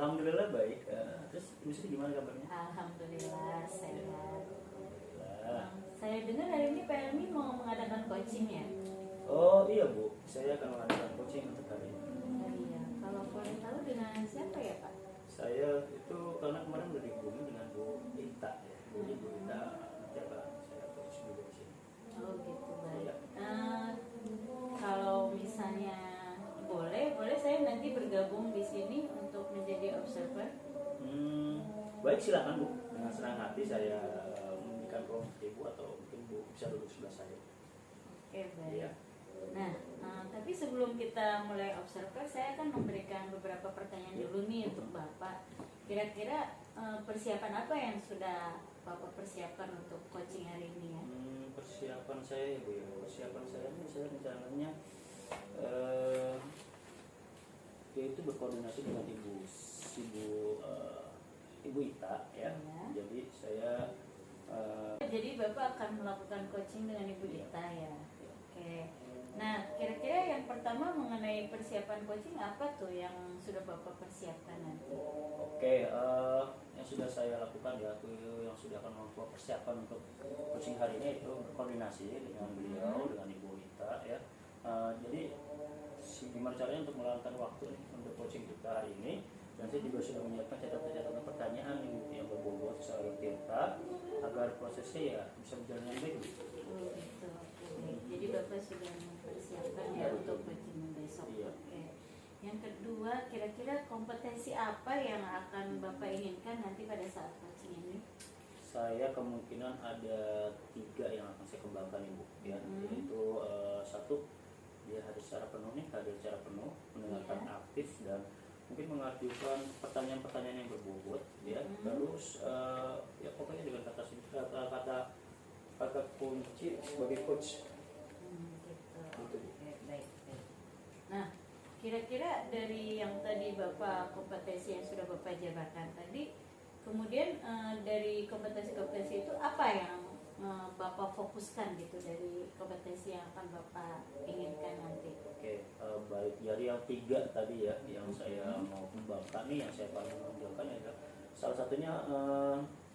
Alhamdulillah baik. Terus Ibu Sri gimana kabarnya? Alhamdulillah sehat. Alhamdulillah. Saya dengar hari ini Pak Helmi mau mengadakan coaching ya? Oh iya Bu, saya akan mengadakan coaching untuk hari ini. Oh iya. Kalau boleh tahu dengan siapa ya Pak? Saya itu karena kemarin udah dihubungi dengan Bu Ita ya. Jadi Bu Ita nanti akan saya coach juga di sini. Oh gitu Iya. baik. Kalau misalnya boleh saya nanti bergabung di sini untuk menjadi observer. Baik silakan Bu, dengan senang hati saya memberikan ruang untuk Ibu atau mungkin Bu bisa duduk sebelah saya. Oke baik. Iya. Nah, tapi sebelum kita mulai observer, saya akan memberikan beberapa pertanyaan dulu nih untuk Bapak. Kira-kira persiapan apa yang sudah Bapak persiapkan untuk coaching hari ini ya? Persiapan saya Bu ya, persiapan saya ini saya rencananya yaitu berkoordinasi dengan Ibu Ita ya. Ya. Jadi saya Jadi Bapak akan melakukan coaching dengan Ibu Ita ya? Oke. Nah, kira-kira yang pertama mengenai persiapan coaching apa tuh yang sudah Bapak persiapkan nanti? Oke, yang sudah saya lakukan ya, yang sudah akan melakukan persiapan untuk coaching hari ini itu berkoordinasi dengan beliau, dengan Ibu Ita ya. Jadi gimana caranya untuk meluangkan waktu nih untuk coaching kita hari ini, dan saya juga sudah menyiapkan catatan pertanyaan yang berbobot soal Tirta agar prosesnya ya bisa berjalan dengan baik. Oh gitu. Oke. Jadi Bapak sudah mempersiapkan ya untuk coaching besok. Iya. Oke. Yang kedua, kira-kira kompetensi apa yang akan Bapak inginkan nanti pada saat coaching ini? Saya kemungkinan ada 3 yang akan saya kembangkan Ibu ya, yaitu satu, dia harus secara penuh nih, hadir secara penuh, mendengarkan aktif dan mungkin mengajukan pertanyaan-pertanyaan yang berbobot ya. Terus ya pokoknya dengan kata kunci sebagai coach. Gitu. Gitu. Oke, baik. Nah, kira-kira dari yang tadi Bapak kompetensi yang sudah Bapak jabarkan tadi, kemudian dari kompetensi-kompetensi itu apa yang Bapak fokuskan gitu dari kompetensi yang akan Bapak inginkan nanti? Oke, baik dari yang 3 tadi ya, yang saya mau kembangkan nih, yang saya paling menonjolkan adalah salah satunya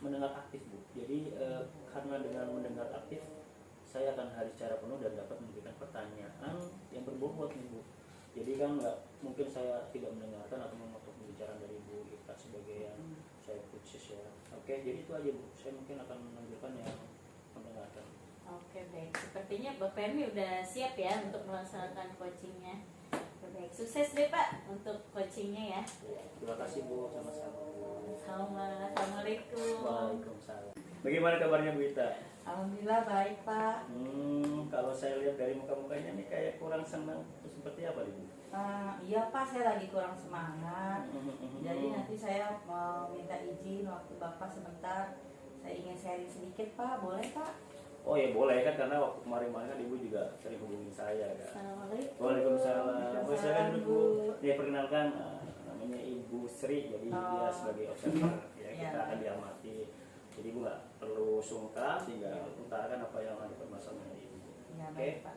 mendengar aktif Bu. Jadi karena dengan mendengar aktif, saya akan hadir secara penuh dan dapat memberikan pertanyaan yang berbobot nih Bu. Jadi kan nggak mungkin saya tidak mendengarkan atau memotong pembicaraan dari Bu Ita sebagai yang saya khusus ya. Oke, jadi itu aja Bu. Saya mungkin akan menunjukkan yang mendengarkan. Oke, baik. Sepertinya Bapak Helmi udah siap ya untuk melaksanakan coachingnya. Oke, baik. Sukses deh Pak untuk coachingnya ya. Terima kasih Bu, sama-sama. Assalamualaikum. Waalaikumsalam. Bagaimana kabarnya Bu Ita? Alhamdulillah baik Pak. Kalau saya lihat dari muka-mukanya ini kayak kurang senang. Seperti apa nih Bu? Iya Pak, saya lagi kurang semangat. Jadi nanti saya mau minta izin waktu Bapak sebentar. Saya ingin sharing sedikit Pak, boleh Pak? Oh ya boleh kan, karena waktu kemarin kan Ibu juga sering hubungin saya kan. Assalamualaikum. Waalaikumsalam. Bu, silakan duduk Bu. Dia perkenalkan namanya Ibu Sri, jadi dia sebagai observer ya, kita akan diamati. Jadi Ibu nggak perlu sungkan, tinggal utarakan apa yang ada permasalahan Ibu. Ya, Oke. baik Pak.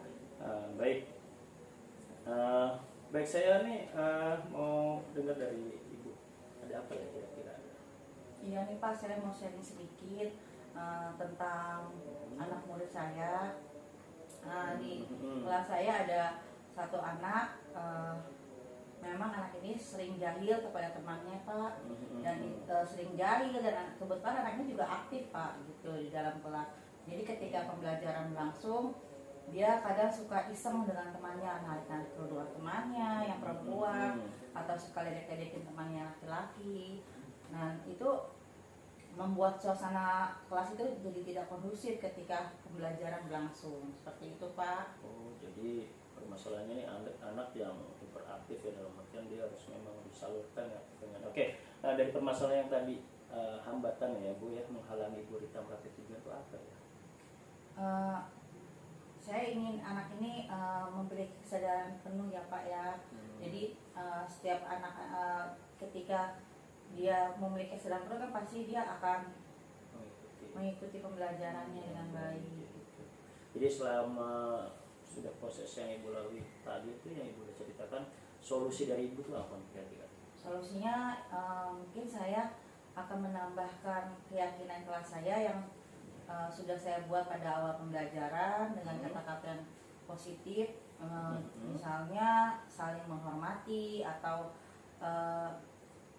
Baik. Baik, saya nih mau dengar dari Ibu. Ada apa ya kira-kira? Iya nih Pak, saya mau sharing sedikit tentang anak murid saya. Di kelas saya ada satu anak, memang anak ini sering jahil kepada temannya Pak, dan sering jahil dan kebetulan anaknya juga aktif Pak gitu di dalam kelas. Jadi ketika pembelajaran berlangsung, dia kadang suka iseng dengan temannya, narik-narik keluar temannya yang perempuan, atau suka ledek-ledekin temannya laki-laki. Nah itu membuat suasana kelas itu jadi tidak kondusif ketika pembelajaran berlangsung. Seperti itu Pak. Oh, jadi permasalahannya ini anak-anak yang hiperaktif ya, dalam artian dia harus memang disalurkan ya dengan. Oke. Nah dari permasalahan yang tadi hambatan ya Bu ya, menghalangi Bu Rita meraih tujuan itu apa ya? Saya ingin anak ini memiliki kesadaran penuh ya Pak ya. Jadi setiap anak ketika dia memiliki kesadaran penuh kan pasti dia akan mengikuti pembelajarannya dengan baik. Jadi selama sudah proses yang Ibu lalui tadi itu yang Ibu sudah ceritakan, solusi dari Ibu itu apa kira-kira? Solusinya mungkin saya akan menambahkan keyakinan kelas saya yang sudah saya buat pada awal pembelajaran dengan kata-kata yang positif, misalnya saling menghormati atau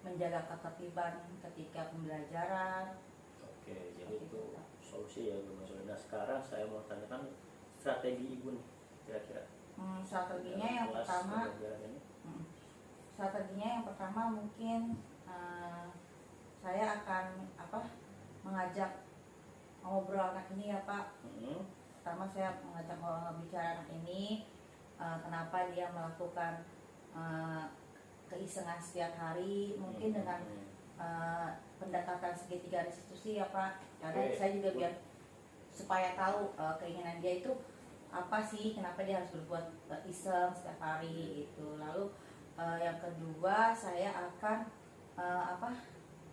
menjaga ketertiban ketika pembelajaran. Oke, jadi itu solusi ya Bu Mas. Nah sekarang saya mau tanyakan strategi Ibu nih kira-kira. Strateginya Dalam yang kelas pertama, pembelajaran ini. mungkin saya akan mengajak ngobrol anak ini ya Pak. Pertama saya mengajak bicara anak ini, kenapa dia melakukan keisengan setiap hari, mungkin dengan pendekatan segitiga restitusi ya Pak. Karena saya juga biar supaya tahu keinginan dia itu apa sih, kenapa dia harus berbuat iseng setiap hari gitu. Lalu yang kedua saya akan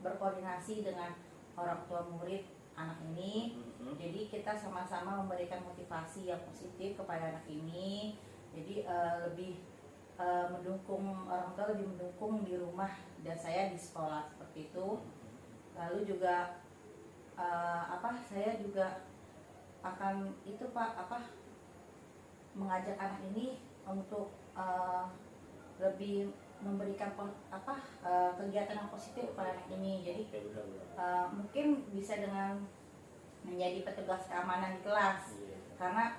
berkoordinasi dengan orang tua murid anak ini. Jadi kita sama-sama memberikan motivasi yang positif kepada anak ini. Jadi lebih mendukung, orang tua lebih mendukung di rumah dan saya di sekolah seperti itu. Lalu juga saya juga akan itu Pak mengajak anak ini untuk lebih memberikan kegiatan yang positif kepada anak ini. Jadi mungkin bisa dengan menjadi petugas keamanan di kelas, karena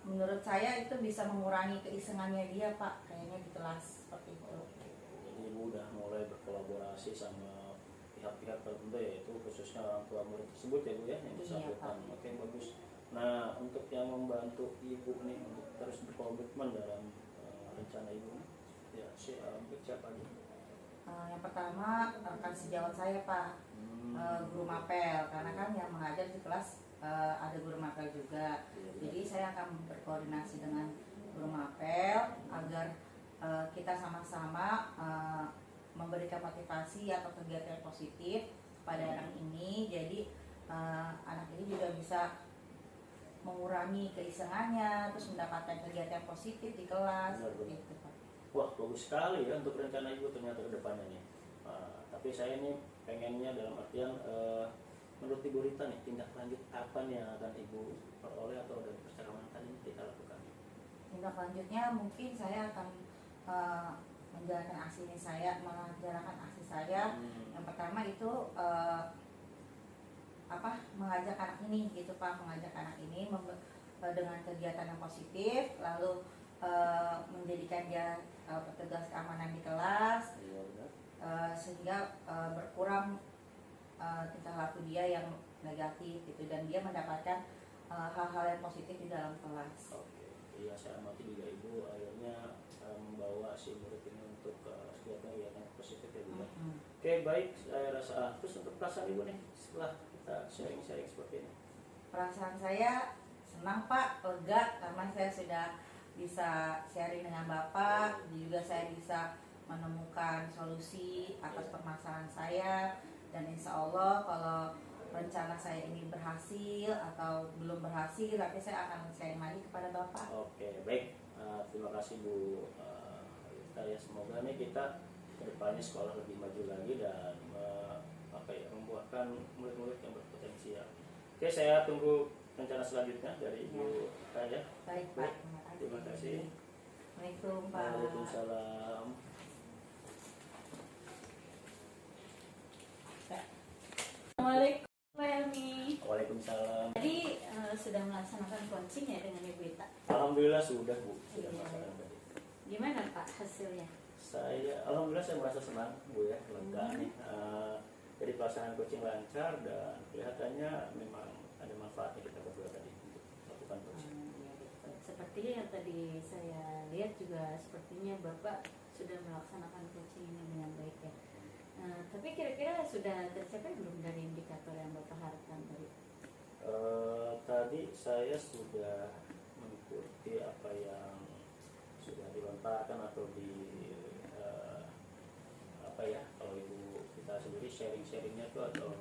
menurut saya itu bisa mengurangi keisengannya dia Pak, kayaknya di kelas seperti itu. Jadi Ibu udah mulai berkolaborasi sama pihak-pihak tertentu, yaitu khususnya orang tua murid tersebut ya Bu ya, yang bersangkutan. Oke, bagus. Nah untuk yang membantu Ibu nih untuk terus berkomitmen dalam rencana Ibu nih, ya siapa nih? Yang pertama rekan sejawat saya Pak, guru mapel, karena kan yang mengajar di kelas ada guru mapel juga. Jadi saya akan berkoordinasi dengan guru mapel agar kita sama-sama memberikan motivasi atau kegiatan positif pada anak ini. Jadi anak ini juga bisa mengurangi keisengannya, terus mendapatkan kegiatan positif di kelas. Gitu, Pak. Wah bagus sekali ya untuk rencana Ibu ternyata ke depannya nih. Tapi saya ini pengennya dalam artian menurut Ibu Rita nih, tindak lanjut apa nih yang akan Ibu peroleh atau dari percakapan tadi kita lakukan? Tindak lanjutnya mungkin saya akan menjalankan aksi saya. Yang pertama itu mengajak anak ini gitu Pak, mengajak anak ini dengan kegiatan yang positif, lalu menjadikan dia petugas keamanan di kelas, sehingga berkurang tingkah laku dia yang negatif gitu, dan dia mendapatkan hal-hal yang positif di dalam kelas. Oke, iya saya amati juga Ibu akhirnya membawa si murid ini untuk kegiatan positif ya Bu. Oke baik, saya rasa terus untuk perasaan Ibu nih setelah kita sharing-sharing seperti ini. Perasaan saya senang Pak, lega, karena saya sudah bisa sharing dengan Bapak, juga saya bisa menemukan solusi atas permasalahan saya, dan insya Allah kalau rencana saya ini berhasil atau belum berhasil, nanti saya akan sharing lagi kepada Bapak. Oke baik, terima kasih Bu Rita ya, semoga nih kita kedepannya sekolah lebih maju lagi dan membuahkan murid-murid yang berpotensial. Oke, saya tunggu rencana selanjutnya dari Ibu Rita ya. Baik Pak, terima kasih. Assalamualaikum Pak. Waalaikumsalam. Assalamualaikum Pak Helmi. Waalaikumsalam. Tadi sudah melaksanakan coaching ya dengan Ibu Ita? Alhamdulillah sudah Bu, sudah melaksanakan tadi. Gimana Pak hasilnya? Alhamdulillah saya merasa senang Bu ya, lega nih. Jadi pelaksanaan coaching lancar dan kelihatannya memang ada manfaatnya kita berdua tadi untuk melakukan coaching. Sepertinya yang tadi saya lihat juga sepertinya Bapak sudah melaksanakan coaching ini dengan baik ya. Tapi kira-kira sudah tercapai belum dari indikator yang Bapak harapkan tadi? Tadi saya sudah mengikuti apa yang sudah dilontarkan atau kalau Ibu kita sendiri sharing-sharingnya itu atau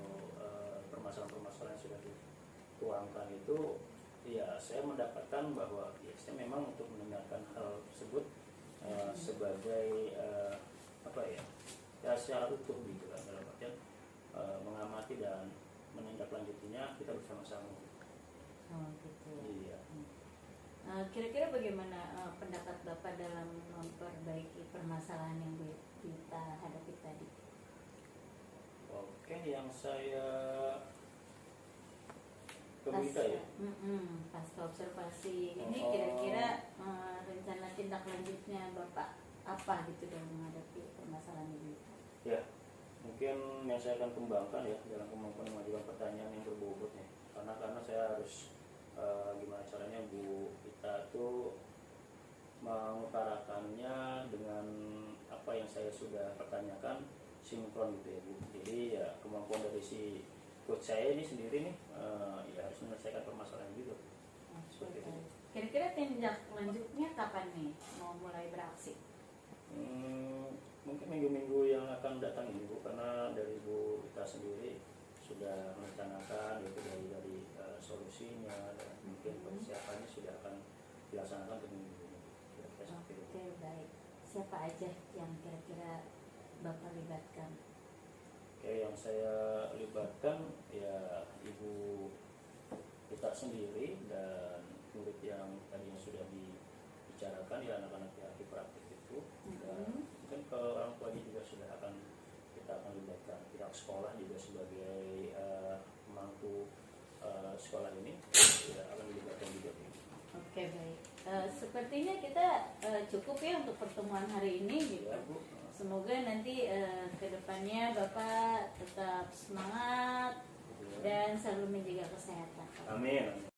permasalahan-permasalahan yang sudah dituangkan itu, ya saya mendapatkan bahwa ya, saya memang untuk mendengarkan hal tersebut sebagai apa ya, ya secara utuh gitu kan, dalam artian mengamati dan menindaklanjutinya kita bersama-sama. Oh gitu. Iya. Kira-kira bagaimana pendapat Bapak dalam memperbaiki permasalahan yang kita hadapi tadi? Oke, yang saya keberita ya. Pasca observasi ini Oh. kira-kira rencana tindak lanjutnya Bapak apa gitu dalam menghadapi permasalahan ini? Ya, mungkin yang saya akan kembangkan ya dalam kemampuan mengajukan pertanyaan yang berbobot ya. Karena saya harus gimana caranya Bu kita tuh mengutarakannya dengan apa yang saya sudah pertanyakan sinkron gitu ya Bu. Jadi ya kemampuan dari si coach saya ini sendiri nih ya harus menyelesaikan permasalahan juga. Seperti itu. Kira-kira tindak lanjutnya kapan nih mau mulai beraksi? Mungkin minggu-minggu yang akan datang ini Bu, karena dari Bu kita sendiri sudah merencanakan yaitu dari solusinya dan mungkin persiapannya sudah akan dilaksanakan untuk minggu ini. Oke, baik. Siapa aja yang kira-kira Bapak libatkan? Oke, yang saya libatkan ya Ibu kita sendiri dan murid yang tadi yang sudah dibicarakan ya anak-anak yang hiperaktif itu, dan mungkin ke orang tuanya juga sudah kita akan libatkan pihak sekolah juga sebagai pemangku sekolah ini ya akan dilibatkan juga. Oke, baik. Sepertinya kita cukup ya untuk pertemuan hari ini gitu. Ya, Bu. Semoga nanti kedepannya Bapak tetap semangat dan selalu menjaga kesehatan. Amin.